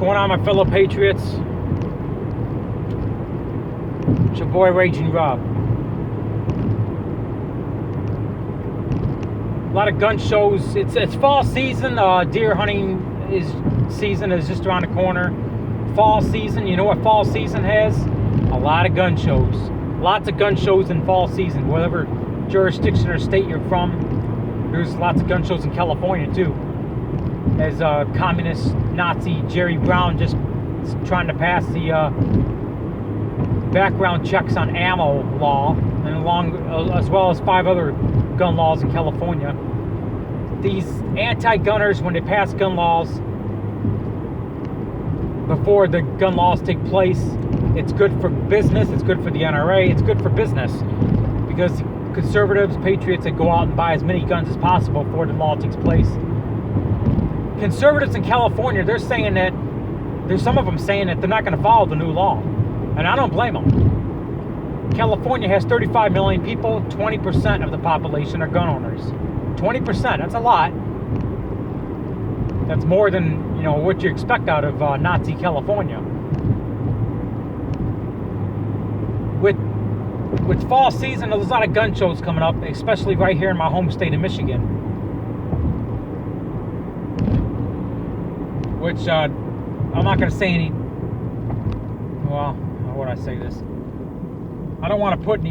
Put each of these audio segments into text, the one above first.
going on, my fellow patriots? It's your boy Raging Rob. A lot of gun shows. It's fall season. Deer hunting season is just around the corner. Fall season. You know what fall season has? A lot of gun shows. Lots of gun shows in fall season. Whatever jurisdiction or state you're from, there's lots of gun shows in California too. As communist Nazi Jerry Brown just trying to pass the background checks on ammo law, and as well as 5 other gun laws in California. These anti-gunners, when they pass gun laws, before the gun laws take place, it's good for business, it's good for the NRA, it's good for business, because conservatives, patriots that go out and buy as many guns as possible before the law takes place. Conservatives in California, they're saying that, there's some of them saying that they're not going to follow the new law. And I don't blame them. California has 35 million people, 20% of the population are gun owners. 20%, that's a lot. That's more than, what you expect out of Nazi California. With fall season, there's a lot of gun shows coming up, especially right here in my home state of Michigan. Which, I'm not going to say any, well, how would I say this? I don't want to put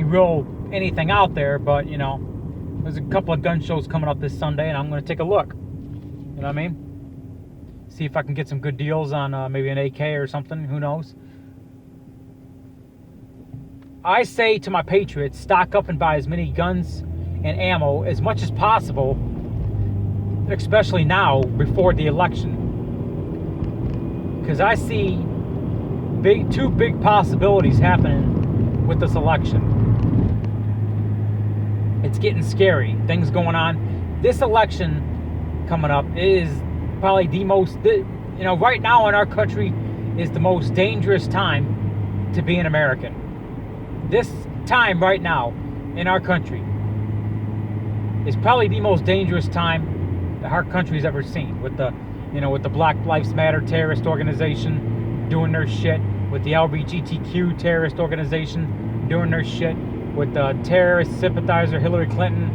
anything out there, but, there's a couple of gun shows coming up this Sunday, and I'm going to take a look. You know what I mean? See if I can get some good deals on maybe an AK or something, who knows? I say to my patriots, stock up and buy as many guns and ammo as much as possible, especially now, before the election. Because I see two big possibilities happening with this election. It's getting scary. Things going on. This election coming up is probably the most, right now in our country is the most dangerous time to be an American. This time right now in our country is probably the most dangerous time that our country's ever seen, with the Black Lives Matter terrorist organization doing their shit, with the LGBTQ terrorist organization doing their shit, with the terrorist sympathizer Hillary Clinton,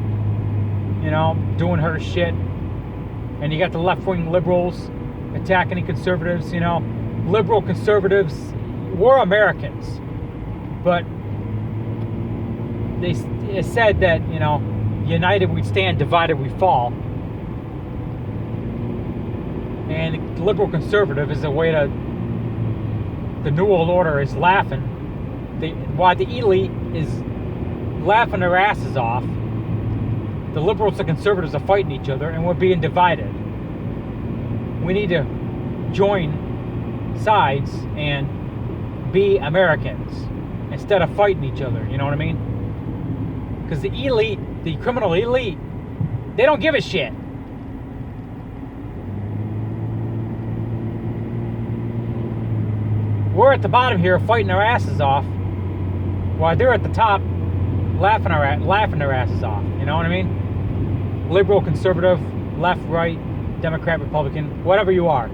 doing her shit. And you got the left-wing liberals attacking the conservatives. Liberal conservatives, we're Americans, but they said that, united we stand, divided we fall. And the liberal conservative is a way to, the New World Order is laughing. While the elite is laughing their asses off, the liberals and conservatives are fighting each other, and we're being divided. We need to join sides and be Americans instead of fighting each other, you know what I mean? Because the elite, the criminal elite, they don't give a shit. We're at the bottom here fighting our asses off, while they're at the top laughing their asses off. You know what I mean? Liberal, conservative, left, right, Democrat, Republican, whatever you are.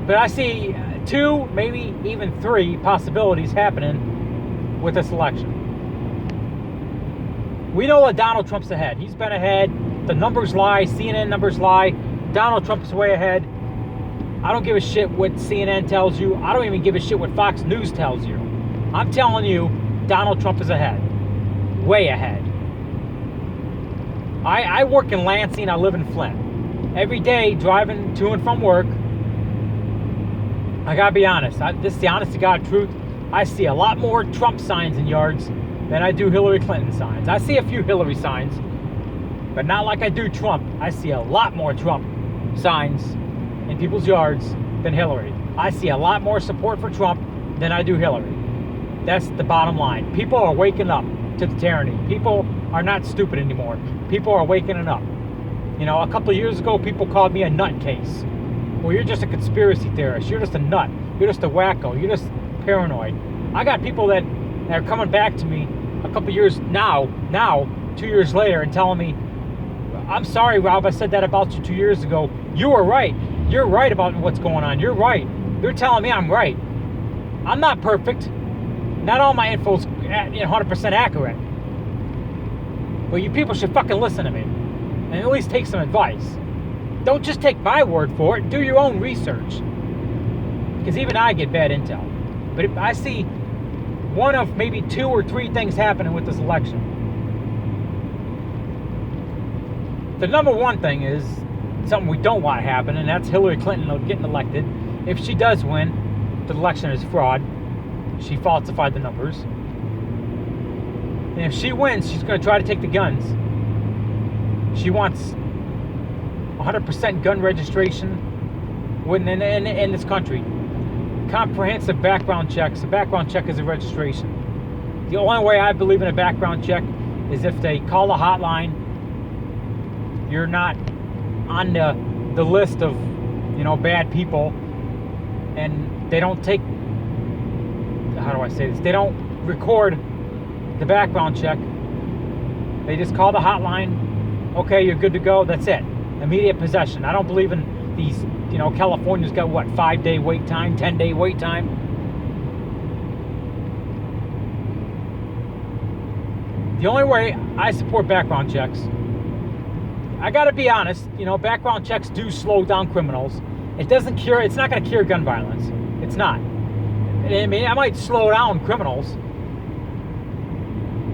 But I see 2, maybe even 3 possibilities happening with this election. We know that Donald Trump's ahead. He's been ahead. The numbers lie. CNN numbers lie. Donald Trump's way ahead. I don't give a shit what CNN tells you. I don't even give a shit what Fox News tells you. I'm telling you, Donald Trump is ahead. Way ahead. I work in Lansing. I live in Flint. Every day, driving to and from work, I gotta be honest. This is the honest to God truth. I see a lot more Trump signs in yards than I do Hillary Clinton signs. I see a few Hillary signs, but not like I do Trump. I see a lot more Trump signs in people's yards than Hillary. I see a lot more support for Trump than I do Hillary. That's the bottom line. People are waking up to the tyranny. People are not stupid anymore. People are waking up. A couple of years ago, people called me a nutcase. Well, you're just a conspiracy theorist. You're just a nut. You're just a wacko. You're just paranoid. I got people that are coming back to me a couple of years now, 2 years later, and telling me I'm sorry, Rob, I said that about you 2 years ago. You were right. You're right about what's going on. You're right. You're telling me I'm right. I'm not perfect. Not all my info's 100% accurate. But you people should fucking listen to me. And at least take some advice. Don't just take my word for it. Do your own research. Because even I get bad intel. But if I see one of maybe 2 or 3 things happening with this election. The number one thing is something we don't want to happen, and that's Hillary Clinton getting elected. If she does win, the election is fraud. She falsified the numbers. And if she wins, she's going to try to take the guns. She wants 100% gun registration in this country. Comprehensive background checks. A background check is a registration. The only way I believe in a background check is if they call the hotline. You're not on the list of, bad people, and they don't take, how do I say this? They don't record the background check. They just call the hotline. Okay, you're good to go. That's it. Immediate possession. I don't believe in these, California's got 5-day wait time, 10-day wait time. The only way I support background checks, I gotta be honest, background checks do slow down criminals. It's not gonna cure gun violence. It's not. I mean, it might slow down criminals.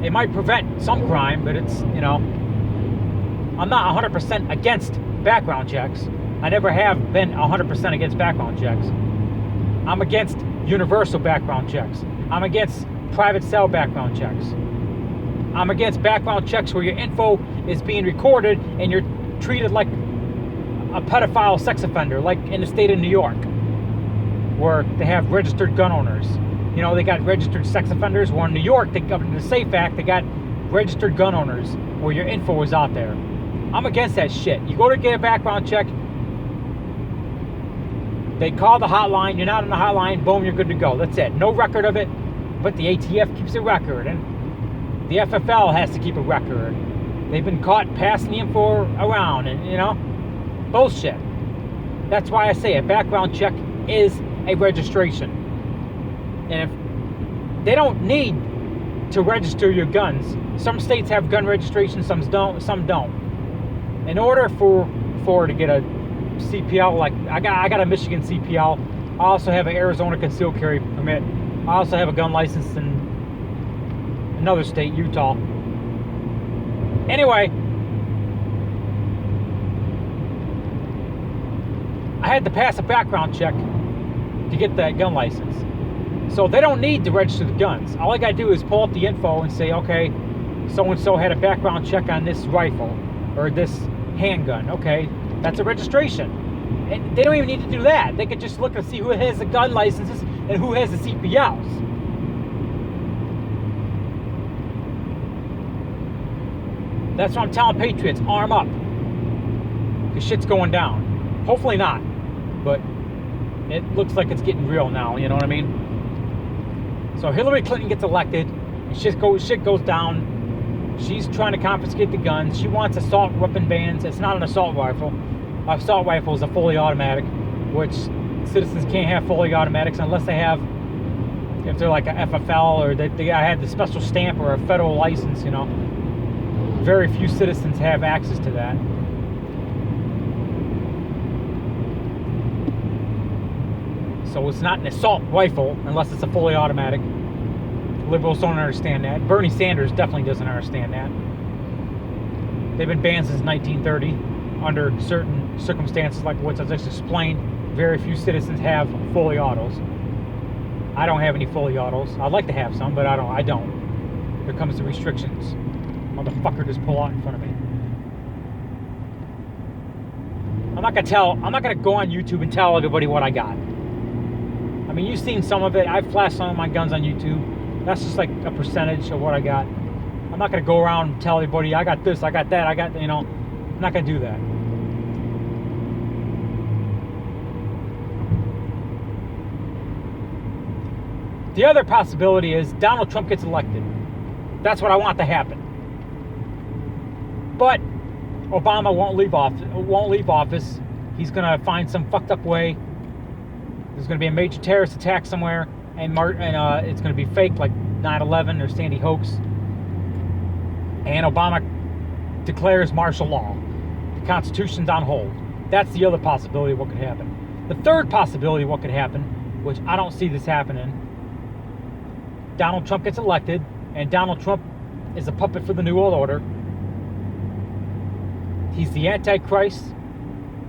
It might prevent some crime, but it's, I'm not 100% against background checks. I never have been 100% against background checks. I'm against universal background checks. I'm against private cell background checks. I'm against background checks where your info is being recorded and you're treated like a pedophile sex offender, like in the state of New York, where they have registered gun owners. They got registered sex offenders. Well, in New York, under the SAFE Act, they got registered gun owners where your info is out there. I'm against that shit. You go to get a background check, they call the hotline, you're not on the hotline, boom, you're good to go. That's it. No record of it, but the ATF keeps a record, and the FFL has to keep a record. They've been caught passing the info around, and bullshit. That's why I say a background check is a registration. And if they don't need to register your guns, some states have gun registration, some don't. In order for to get a CPL, like I got a Michigan CPL. I also have an Arizona concealed carry permit. I also have a gun license in another state, Utah. Anyway, I had to pass a background check to get that gun license. So they don't need to register the guns. All I gotta do is pull up the info and say, okay, so-and-so had a background check on this rifle or this handgun. Okay, that's a registration. And they don't even need to do that. They could just look and see who has the gun licenses and who has the CPLs. That's what I'm telling patriots. Arm up. Because shit's going down. Hopefully not. But it looks like it's getting real now. You know what I mean? So Hillary Clinton gets elected. And shit goes down. She's trying to confiscate the guns. She wants assault weapon bans. It's not an assault rifle. Assault rifle is a fully automatic, which citizens can't have fully automatics unless they have, if they're like a FFL or they had the special stamp or a federal license. Very few citizens have access to that. So it's not an assault rifle unless it's a fully automatic. Liberals don't understand that. Bernie Sanders definitely doesn't understand that. They've been banned since 1930 under certain circumstances like what I just explained. Very few citizens have fully autos. I don't have any fully autos. I'd like to have some, but I don't. Here comes the restrictions. Motherfucker just pull out in front of me. I'm not gonna go on YouTube and tell everybody what I got. I mean, you've seen some of it. I've flashed some of my guns on YouTube. That's just like a percentage of what I got. I'm not gonna go around and tell everybody I got this, I got that, I'm not gonna do that. The other possibility is Donald Trump gets elected. That's what I want to happen. But Obama won't leave office. He's gonna find some fucked up way. There's gonna be a major terrorist attack somewhere, and it's gonna be fake, like 9/11 or Sandy Hook. And Obama declares martial law. The Constitution's on hold. That's the other possibility of what could happen. The third possibility of what could happen, which I don't see this happening, Donald Trump gets elected, and Donald Trump is a puppet for the New World Order. He's the Antichrist.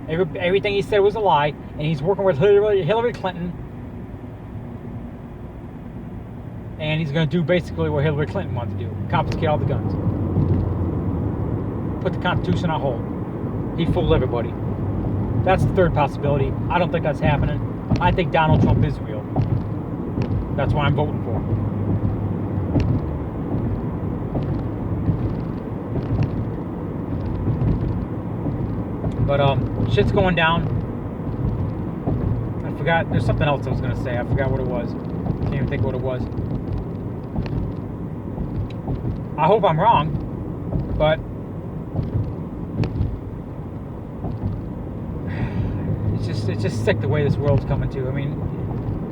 Everything he said was a lie, and he's working with Hillary Clinton. And he's going to do basically what Hillary Clinton wanted to do: confiscate all the guns, put the Constitution on hold. He fooled everybody. That's the third possibility. I don't think that's happening. I think Donald Trump is real. That's why I'm voting for him. But shit's going down. I forgot. There's something else I was gonna say. I forgot what it was. Can't even think what it was. I hope I'm wrong, but it's just sick the way this world's coming to. I mean,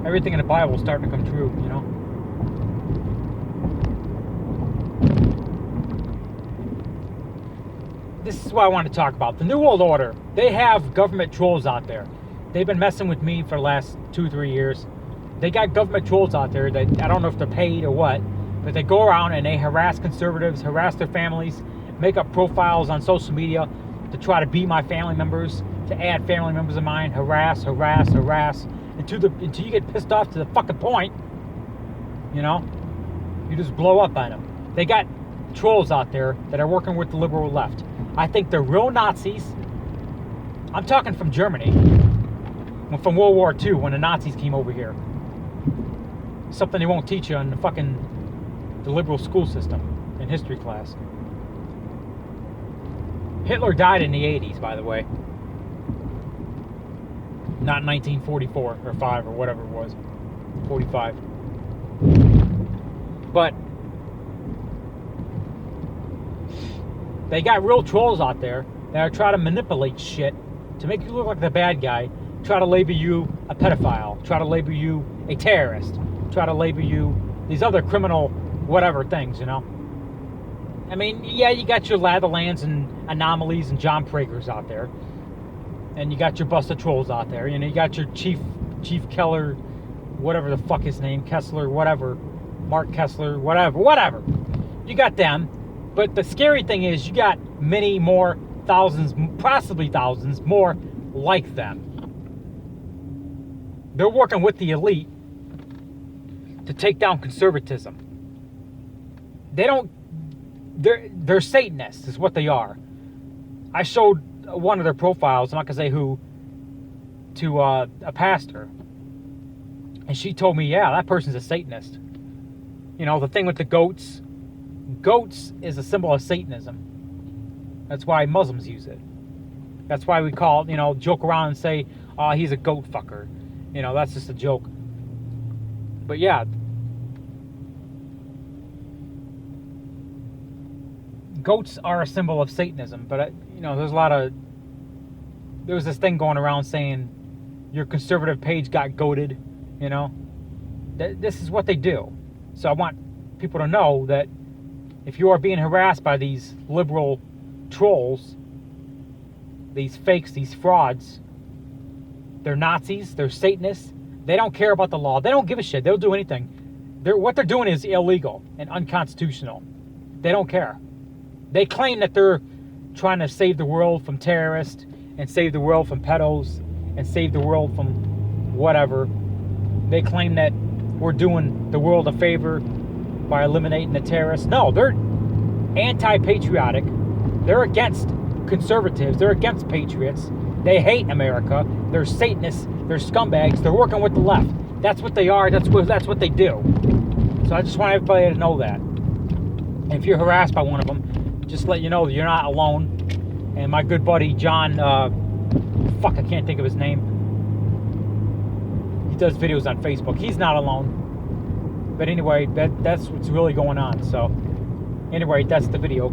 everything in the Bible is starting to come true, you know. This is what I want to talk about. The New World Order. They have government trolls out there. They've been messing with me for the last 2-3 years. They got government trolls out there that I don't know if they're paid or what, but they go around and they harass conservatives, harass their families, make up profiles on social media to try to be my family members, to add family members of mine, harass, until you get pissed off to the fucking point, you know, you just blow up on them. They got trolls out there that are working with the liberal left. I think they're real Nazis. I'm talking from Germany, from World War II, when the Nazis came over here. Something they won't teach you in the liberal school system in history class. Hitler died in the 80s, by the way. Not 1944 or 5 or whatever it was. 45. But they got real trolls out there that are trying to manipulate shit to make you look like the bad guy, try to label you a pedophile, try to label you a terrorist, try to label you these other criminal whatever things, you know. I mean, yeah, you got your Latherlands and Anomalies and John Pragers out there. And you got your busted trolls out there. You know, you got your Chief Keller, whatever the fuck his name, Kessler, whatever, Mark Kessler, whatever. You got them. But the scary thing is you got many more, thousands, possibly thousands more like them. They're working with the elite to take down conservatism. They're Satanists is what they are. I showed one of their profiles, I'm not going to say who, to a pastor. And she told me, yeah, that person's a Satanist. You know, the thing with the goats. Goats is a symbol of Satanism. That's why Muslims use it. That's why we call, you know, joke around and say, oh, he's a goat fucker. You know, that's just a joke. But yeah. Goats are a symbol of Satanism. But, you know, there was this thing going around saying your conservative page got goated, you know. This is what they do. So I want people to know that if you are being harassed by these liberal trolls, these fakes, these frauds, they're Nazis, they're Satanists, they don't care about the law. They don't give a shit. They'll do anything. What they're doing is illegal and unconstitutional. They don't care. They claim that they're trying to save the world from terrorists and save the world from pedos and save the world from whatever. They claim that we're doing the world a favor by eliminating the terrorists. No, they're anti-patriotic. They're against conservatives. They're against patriots. They hate America. They're Satanists. They're scumbags. They're working with the left. That's what they are. That's what they do. So I just want everybody to know that. And if you're harassed by one of them, just let you know that you're not alone. And my good buddy John, I can't think of his name. He does videos on Facebook. He's not alone. But anyway, that's what's really going on. So, anyway, that's the video.